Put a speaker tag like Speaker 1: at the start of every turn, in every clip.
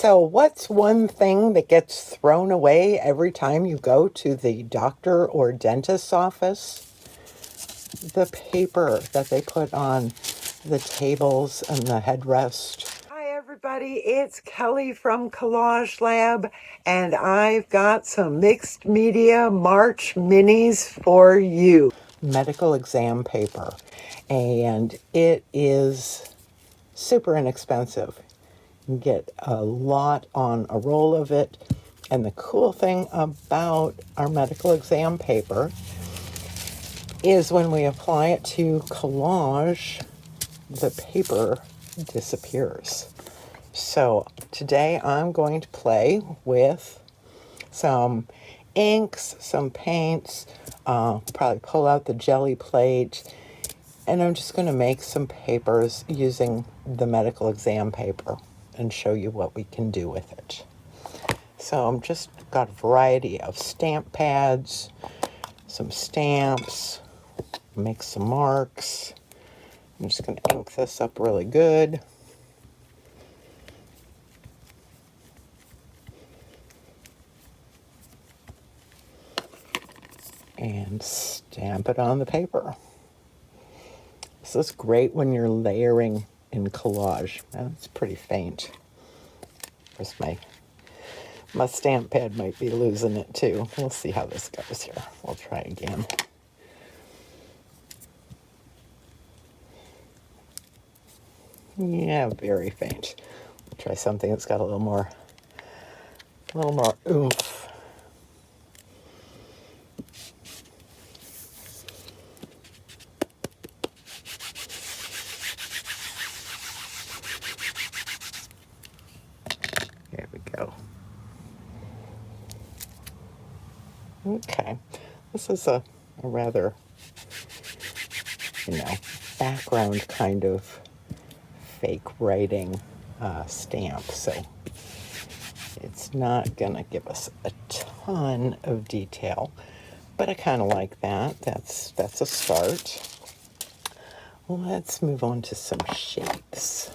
Speaker 1: So, what's one thing that gets thrown away every time you go to the doctor or dentist's office? The paper that they put on the tables and the headrest. Hi, everybody. It's Kelly from Collage-Lab, and I've got some mixed media March minis for you. Medical exam paper, and it is super inexpensive. You get a lot on a roll of it. And the cool thing about our medical exam paper is when we apply it to collage, the paper disappears. So today I'm going to play with some inks, some paints, probably pull out the jelly plate, and I'm just going to make some papers using the medical exam paper and show you what we can do with it. So I'm just got a variety of stamp pads, some stamps, make some marks. I'm just going to ink this up really good. And stamp it on the paper. This is great when you're layering in collage. It's pretty faint. Of course, my stamp pad might be losing it too. We'll see how this goes here. We'll try again. Yeah, very faint. We'll try something that's got a little more oomph. There we go. Okay, this is a rather, background kind of fake writing stamp, so it's not gonna give us a ton of detail, but I kind of like that. That's a start. Let's move on to some shapes.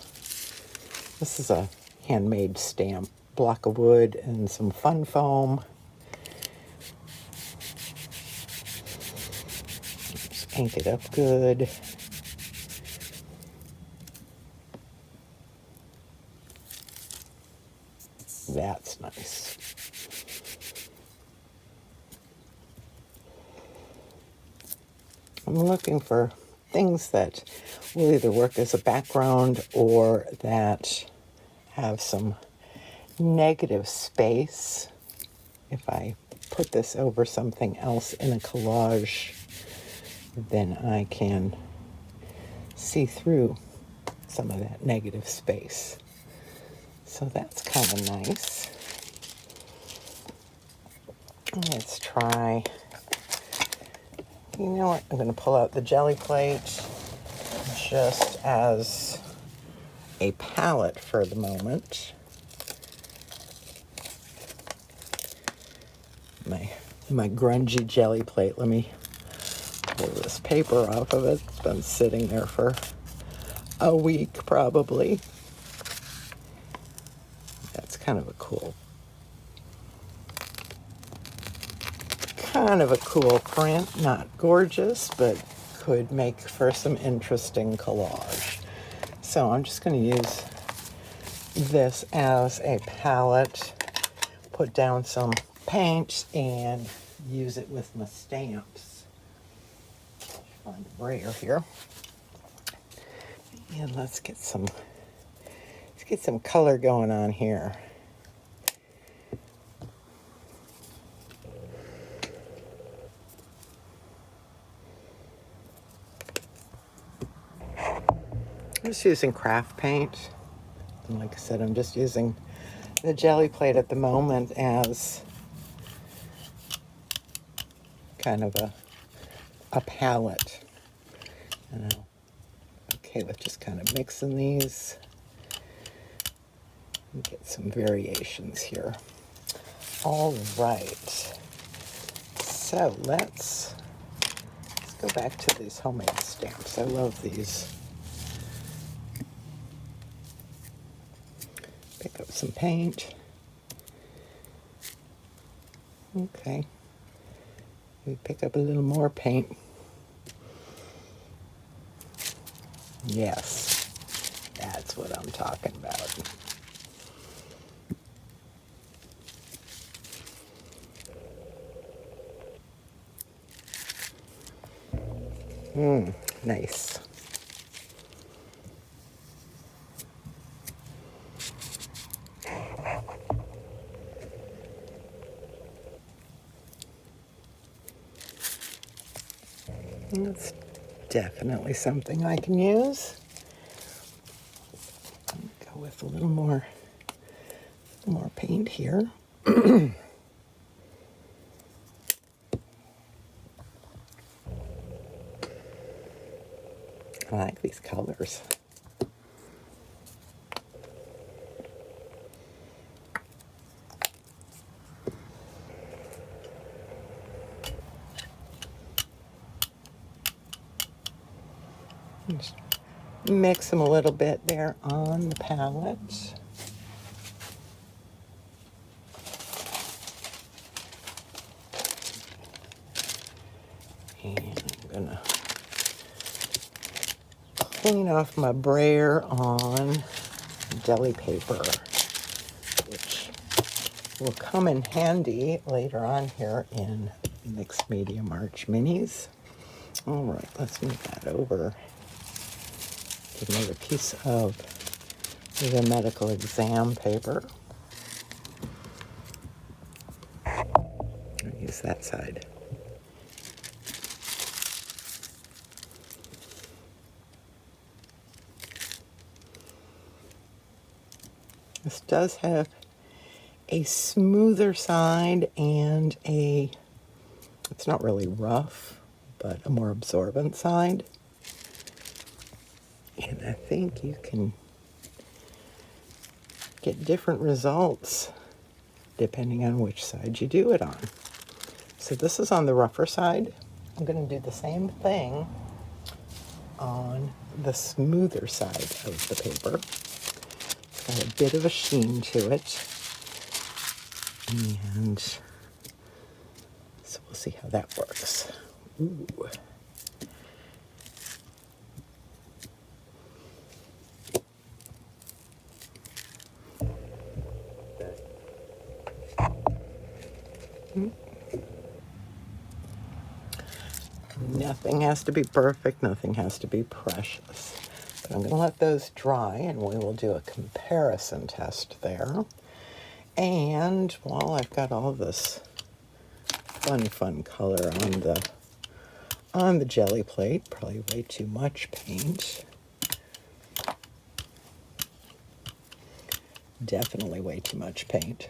Speaker 1: This is a handmade stamp, block of wood and some fun foam. Just ink it up good. That's nice. I'm looking for things that will either work as a background or that have some negative space. If I put this over something else in a collage, then I can see through some of that negative space. So that's kind of nice. Let's try, you know what, I'm going to pull out the jelly plate just as a palette for the moment. My grungy jelly plate, let me pull this paper off of it. It's been sitting there for a week probably. That's kind of a cool print. Not gorgeous, but could make for some interesting collage. So I'm just going to use this as a palette, put down some paint, and use it with my stamps. Find a brayer here. And let's get some color going on here. I'm just using craft paint. And like I said, I'm just using the jelly plate at the moment as kind of a palette. And I'm okay with just kind of mixing these and get some variations here. All right. So let's go back to these homemade stamps. I love these. Pick up some some paint. Okay. We pick up a little more paint. Yes, that's what I'm talking about. Nice. That's definitely something I can use. Go with a little more paint here. I like these colors. Just mix them a little bit there on the palette. And I'm gonna clean off my brayer on deli paper, which will come in handy later on here in Mixed Media March Minis. All right, let's move that over. Get another piece of the medical exam paper. I'll use that side. This does have a smoother side and it's not really rough, but a more absorbent side. And I think you can get different results depending on which side you do it on. So this is on the rougher side. I'm going to do the same thing on the smoother side of the paper. It's got a bit of a sheen to it. And so we'll see how that works. Ooh. Nothing has to be perfect, nothing has to be precious. But I'm going to let those dry and we will do a comparison test there. And while I've got all this fun color on the jelly plate, probably way too much paint. Definitely way too much paint.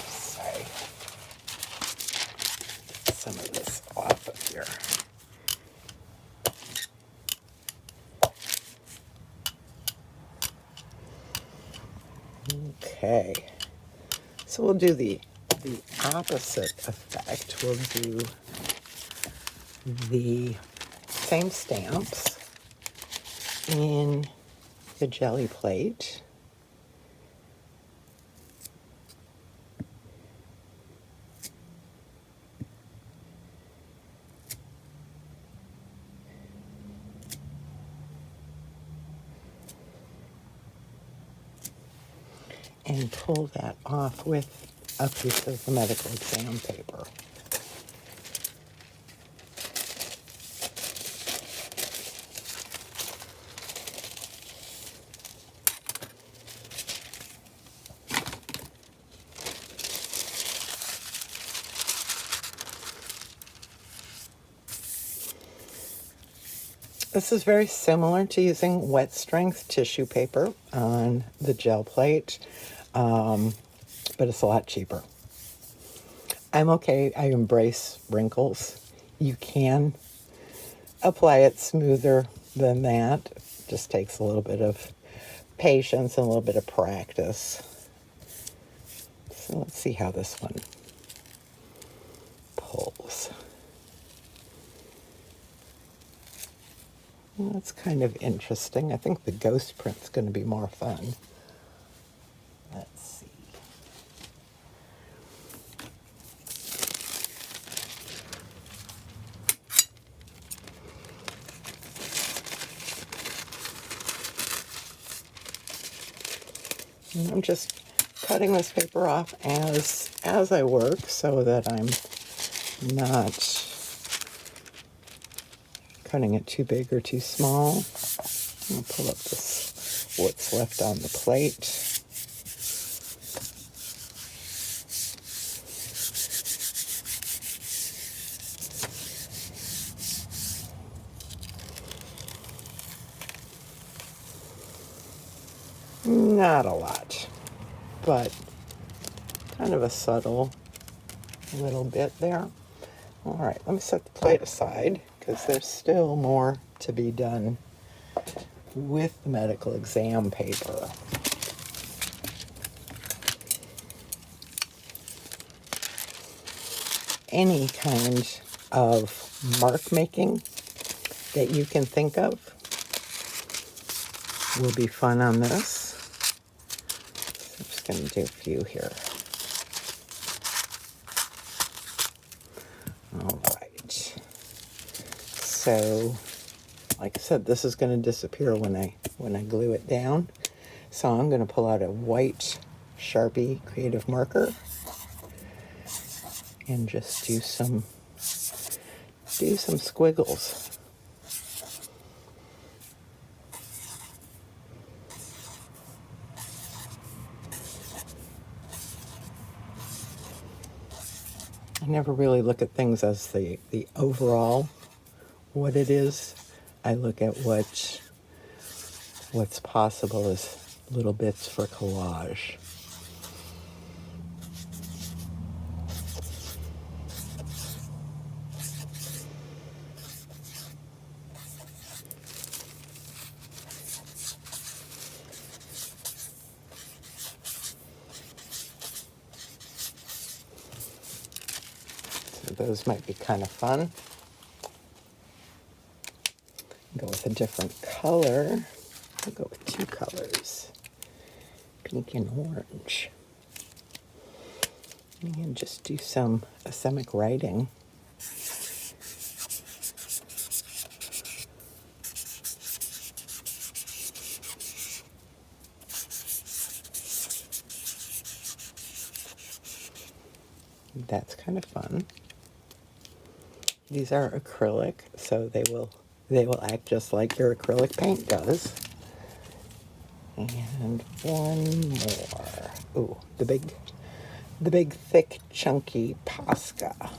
Speaker 1: Sorry. Get some of this off of here. Okay, so we'll do the opposite effect. We'll do the same stamps in the jelly plate. And pull that off with a piece of the medical exam paper. This is very similar to using wet strength tissue paper on the gel plate, but it's a lot cheaper. I'm okay. I embrace wrinkles. You can apply it smoother than that. It just takes a little bit of patience and a little bit of practice. So let's see how this one pulls. Well, that's kind of interesting. I think the ghost print's going to be more fun. Let's see. And I'm just cutting this paper off as I work so that I'm not cutting it too big or too small. I'll pull up this, what's left on the plate. Not a lot, but kind of a subtle little bit there. All right, let me set the plate aside because there's still more to be done with the medical exam paper. Any kind of mark making that you can think of will be fun on this. So I'm just going to do a few here. All right. So, like I said, this is going to disappear when I glue it down. So I'm going to pull out a white Sharpie creative marker and just do some squiggles. I never really look at things as the overall what it is. I look at what's possible as little bits for collage. So those might be kind of fun. Go with a different color. I'll go with two colors, pink and orange. And just do some asemic writing. That's kind of fun. These are acrylic, so they will act just like your acrylic paint does. And one more. Ooh, the big thick chunky Posca.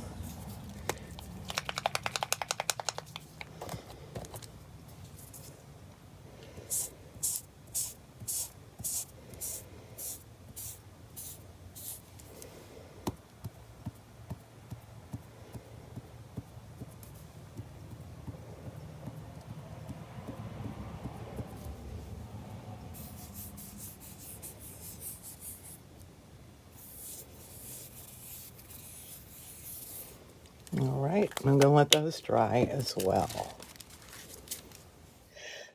Speaker 1: All right, I'm going to let those dry as well.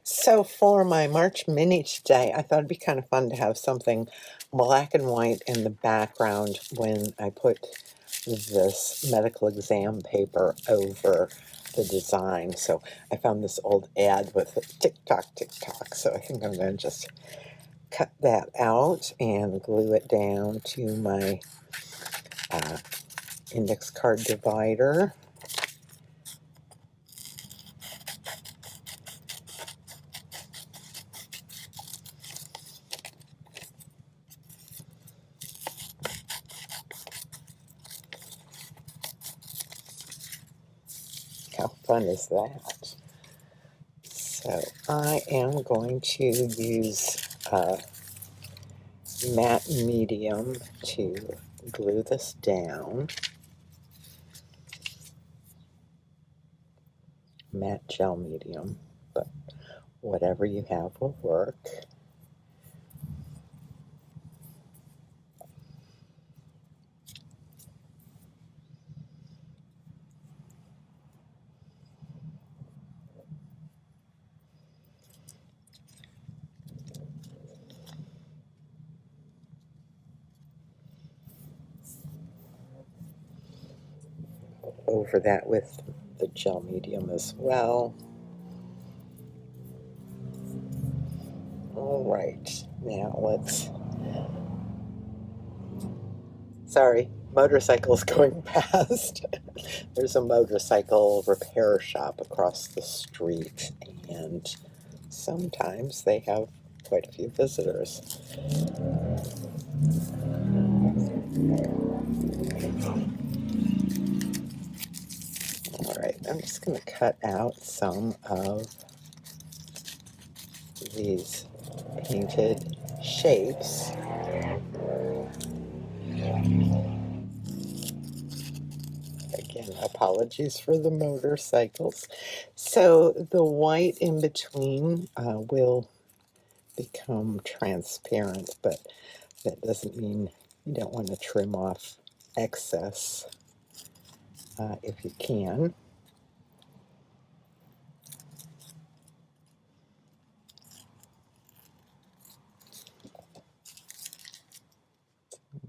Speaker 1: So for my March mini today, I thought it'd be kind of fun to have something black and white in the background when I put this medical exam paper over the design. So I found this old ad with tick-tock, tick-tock. So I think I'm going to just cut that out and glue it down to my index card divider. How fun is that? So I am going to use matte medium to glue this down. Matte gel medium, but whatever you have will work. over that with the gel medium as well. All right, now let's, sorry, motorcycles going past. There's a motorcycle repair shop across the street, and sometimes they have quite a few visitors. All right, I'm just going to cut out some of these painted shapes. Again, apologies for the motorcycles. So the white in between will become transparent, but that doesn't mean you don't want to trim off excess if you can.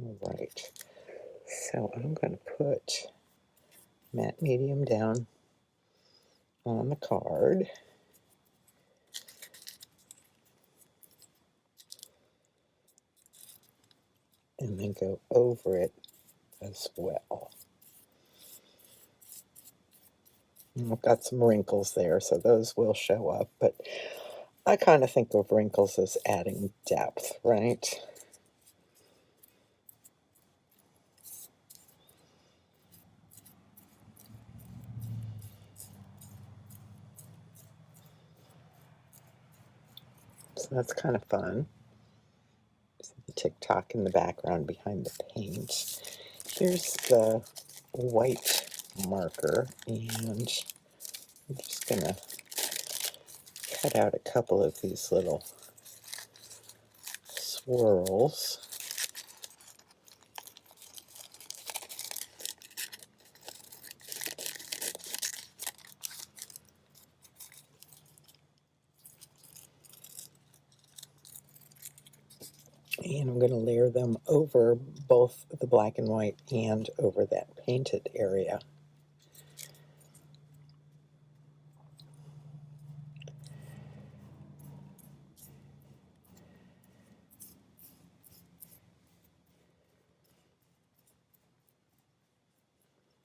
Speaker 1: All right, so I'm going to put matte medium down on the card. And then go over it as well. And I've got some wrinkles there, so those will show up, but I kind of think of wrinkles as adding depth, right? So that's kind of fun. See the tick-tock in the background behind the paint. Here's the white marker, and I'm just going to cut out a couple of these little swirls. And I'm going to layer them over both the black and white and over that painted area.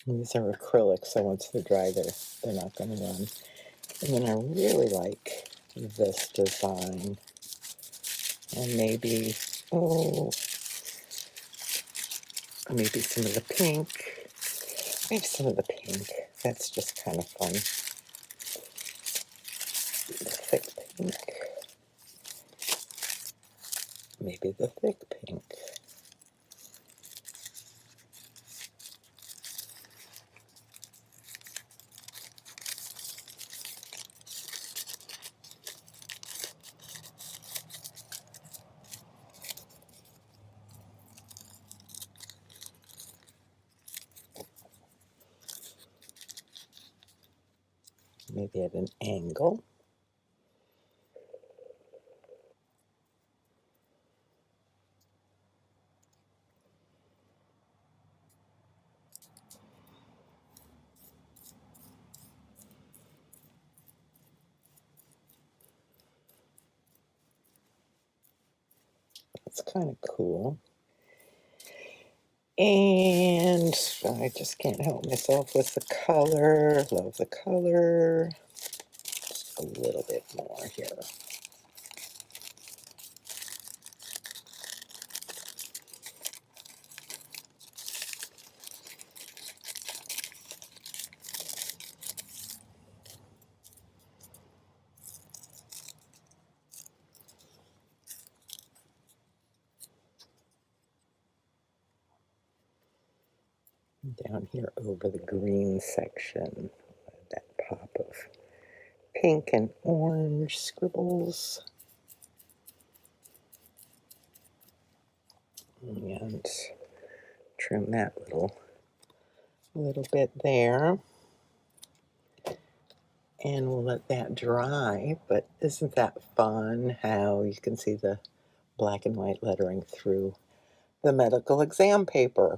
Speaker 1: And these are acrylics, so once they're dry, they're not going to run. And then I really like this design. And maybe, oh, maybe some of the pink. Maybe some of the pink. That's just kind of fun. The thick pink. Maybe the thick pink. Maybe at an angle. It's kind of cool. And I just can't help myself with the color. Love the color. Just a little bit more here. Down here over the green section, that pop of pink and orange scribbles. And trim that little bit there. And we'll let that dry, but isn't that fun how you can see the black and white lettering through the medical exam paper?